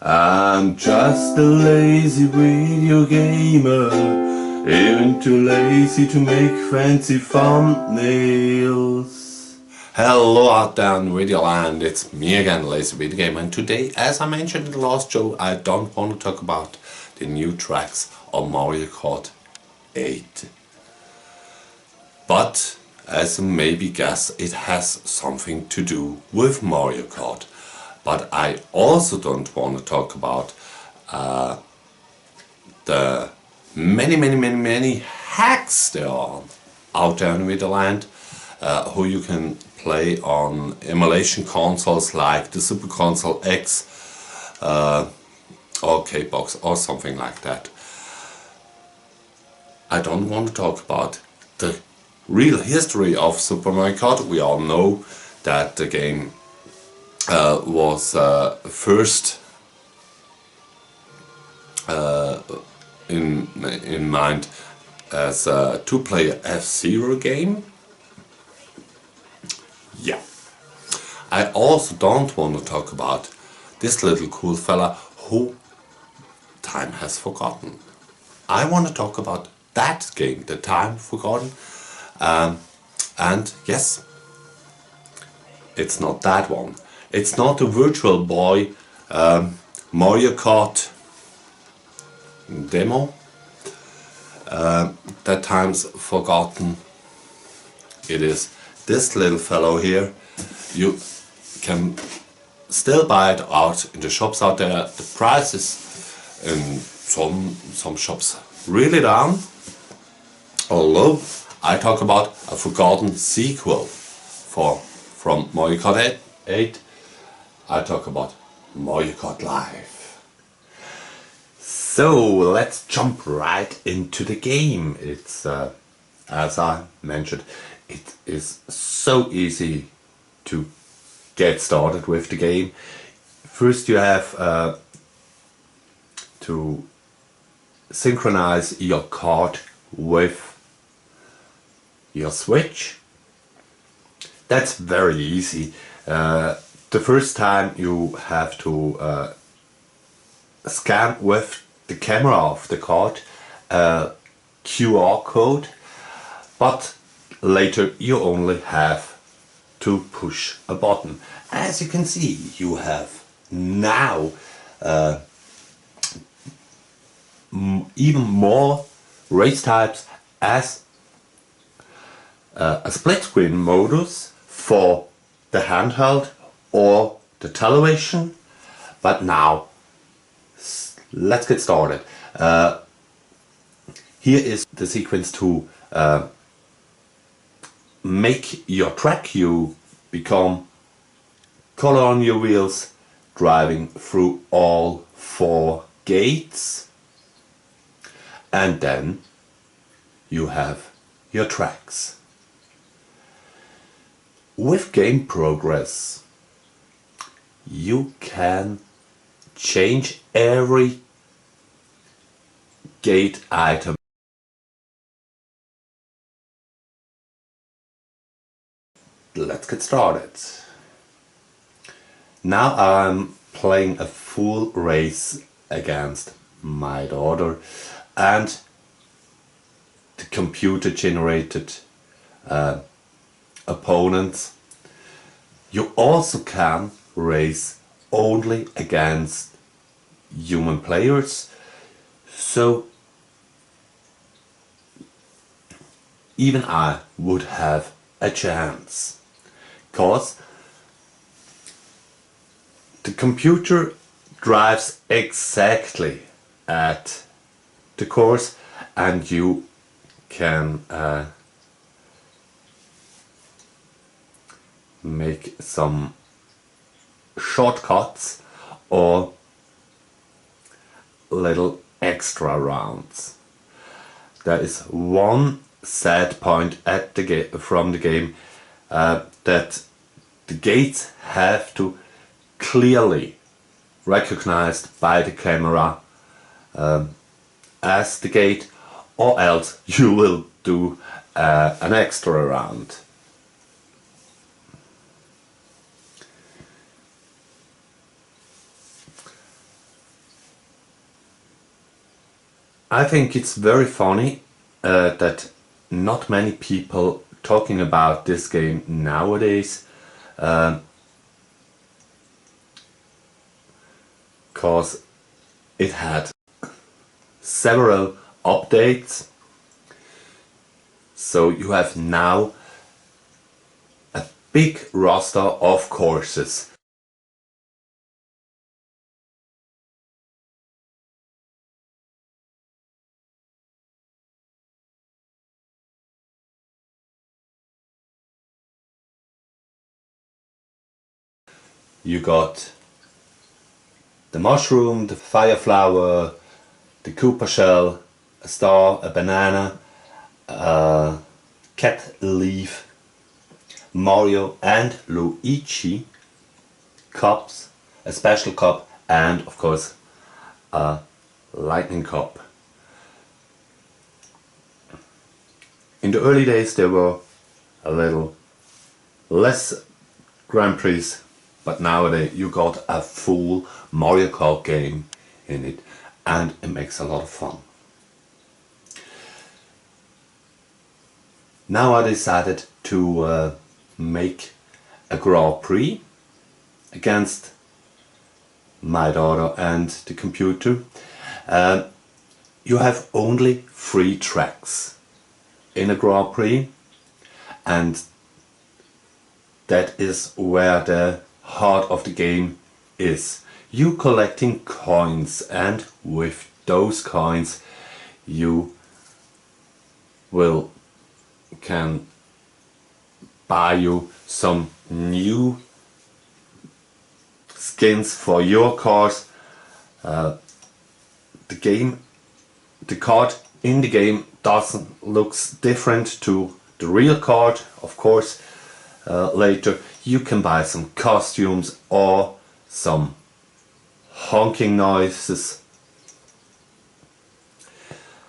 I'm just a lazy video gamer, even too lazy to make fancy thumbnails. Hello out there in video land, it's me again, Lazy Video Gamer, and today, as I mentioned in the last show, I don't want to talk about the new tracks on Mario Kart 8. But, as you maybe guess, it has something to do with Mario Kart. But I also don't want to talk about the many hacks there are out there in Videoland, who you can play on emulation consoles like the Super Console X or K-Box or something like that. I don't want to talk about the real history of Super Mario Kart. We all know that the game was first in mind as a two-player F-Zero game. Yeah. I also don't want to talk about this little cool fella who time has forgotten. I want to talk about that game, the time forgotten, and yes, it's not that one. It's not the Virtual Boy Mario Kart demo, that time's forgotten. It is this little fellow here. You can still buy it out in the shops out there. The price is in some shops really down. Although I talk about a forgotten sequel from Mario Kart 8. I talk about Mario Kart Live. So let's jump right into the game. It's as I mentioned, it is so easy to get started with the game. First you have to synchronize your kart with your Switch. That's very easy. The first time you have to scan with the camera of the kart a QR code, but later you only have to push a button. As you can see, you have now even more race types as a split screen modus for the handheld or the television. But now let's get started. Here is the sequence to make your track. You become color on your wheels, driving through all 4 gates, and then you have your tracks. With game progress, you can change every gate item. Let's get started. Now I'm playing a full race against my daughter, and the computer generated opponents. You also can race only against human players, so even I would have a chance, cause the computer drives exactly at the course, and you can make some shortcuts or little extra rounds. There is one sad point at the from the game, that the gates have to clearly recognized by the camera as the gate, or else you will do an extra round. I think it's very funny that not many people talking about this game nowadays, because it had several updates. So you have now a big roster of courses. You got the mushroom, the fire flower, the Koopa shell, a star, a banana, a cat leaf, Mario and Luigi cups, a special cup, and of course a lightning cup. In the early days there were a little less Grand Prix, but nowadays you got a full Mario Kart game in it, and it makes a lot of fun. Now I decided to make a Grand Prix against my daughter and the computer. You have only 3 tracks in a Grand Prix, and that is where the heart of the game is. You collecting coins, and with those coins you can buy you some new skins for your cars. The card in the game doesn't looks different to the real card, of course. Later you can buy some costumes or some honking noises,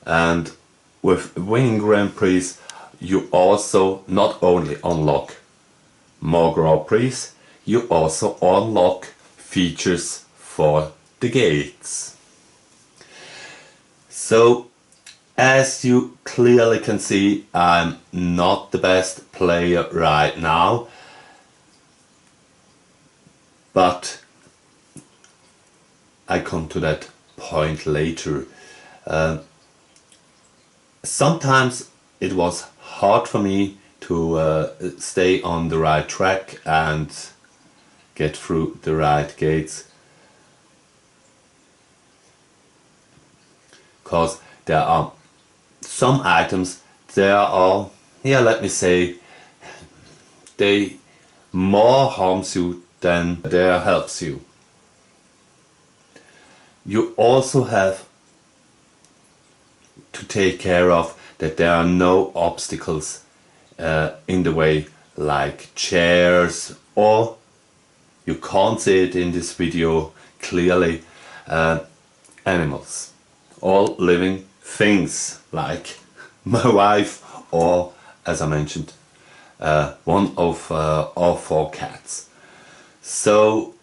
and with winning Grand Prix you also not only unlock more Grand Prix, you also unlock features for the gates. So as you clearly can see, I'm not the best player right now, but I come to that point later. Sometimes it was hard for me to stay on the right track and get through the right gates, because there are some items, there are, yeah, let me say, they more harms you than they helps you. You also have to take care of that there are no obstacles in the way, like chairs, or you can't see it in this video clearly, animals, all living things like my wife, or as I mentioned, one of our 4 cats. So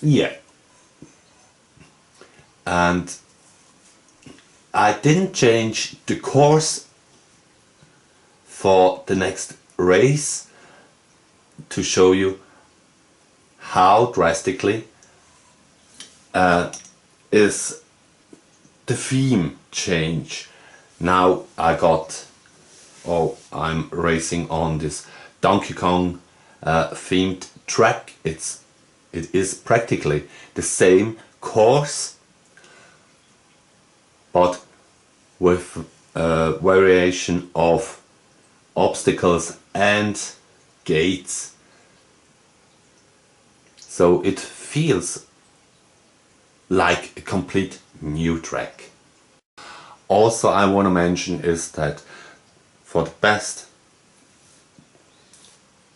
yeah, and I didn't change the course for the next race to show you how drastically is the theme change. Now I'm racing on this Donkey Kong themed track. It is practically the same course, but with variation of obstacles and gates. So it feels like a complete new track. Also I want to mention is that for the best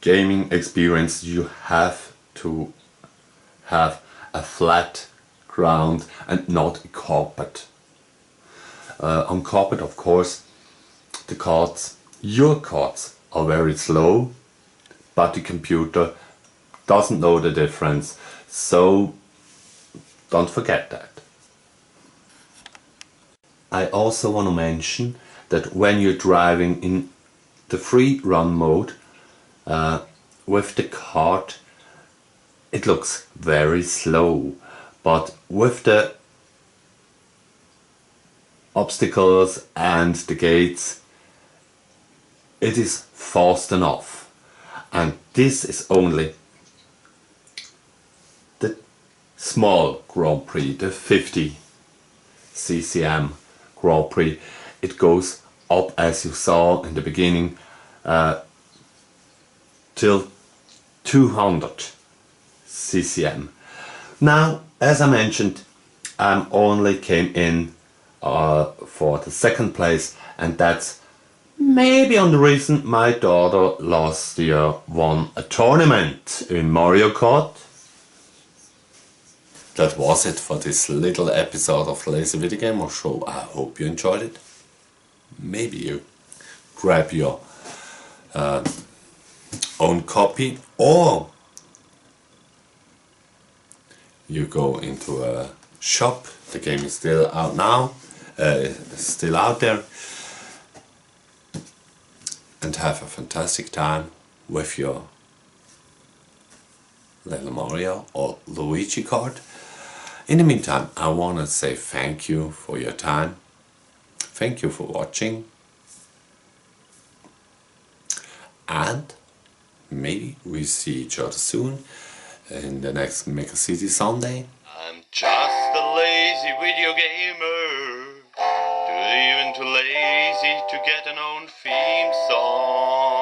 gaming experience you have to have a flat ground and not a carpet. On carpet, of course, your cards are very slow, but the computer doesn't know the difference, so don't forget that. I also want to mention that when you're driving in the free run mode with the kart, it looks very slow, but with the obstacles and the gates, it is fast enough. And this is only the small Grand Prix, the 50 CCM Grand Prix. It goes up, as you saw in the beginning, till 200 CCM. Now, as I mentioned, I only came in for the second place, and that's maybe on the reason my daughter last year won a tournament in Mario Kart. That was it for this little episode of Lazy Video Gamer Show. I hope you enjoyed it. Maybe you grab your own copy, or you go into a shop. The game is still out now, still out there, and have a fantastic time with your little Mario or Luigi card. In the meantime, I want to say thank you for your time. Thank you for watching. And maybe we see each other soon in the next Mega City Sunday. I'm just a lazy video gamer, even too lazy to get an own theme song.